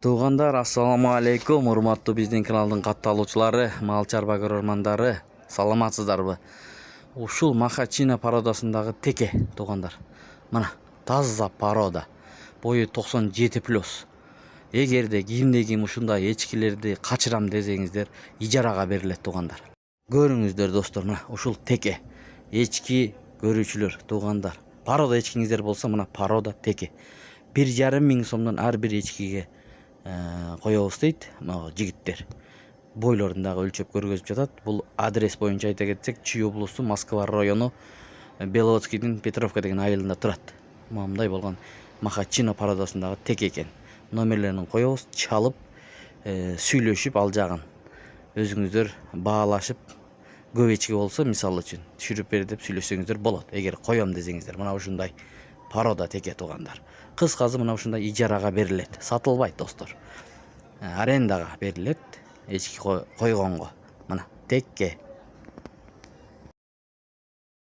Туугандар, ассаламу алейкум, урматтуу биздин каналдын катталуучулары, мал чарба көрөрмандары, саламатсыздарбы? Ушул махачина породасындагы теке туугандар. Мына таза порода. Бою 97+. Эгерде кимде ким ушундай эчкилерди качырам десеңиздер, ижарага берилет туугандар. Көрүңүздөр достор, мына ушул теке. Эчки көрүүчүлөр, туугандар. Порода эчкиңиздер болсо, мына порода теке. 1,5 миң сомдон ар бир эчкиге коебуз дейт жигиттер. Бойлорундағы өлчөп көргөзүп жатат. Бул адрес боюнча айта кетсек, Чүй облусу, Москва району, Беловодскийдин Петровка деген айылында турат. Мындай болгон махачино породасындагы теке экен. Номерлерин коебуз, чалып, сүйлөшүп ал жагын өзүңүздөр баалашып, көп эчки болсо, мисалы үчүн түшүрүп бер деп сүйлөшсөңүздөр болот. Эгер коем десеңиздер, мына ушундай порода теке туугандар. Кыскасы мына ушундай ижарага берилет. Сатылбайт достор. Арендага берилет эчки койгонго. Мына теке.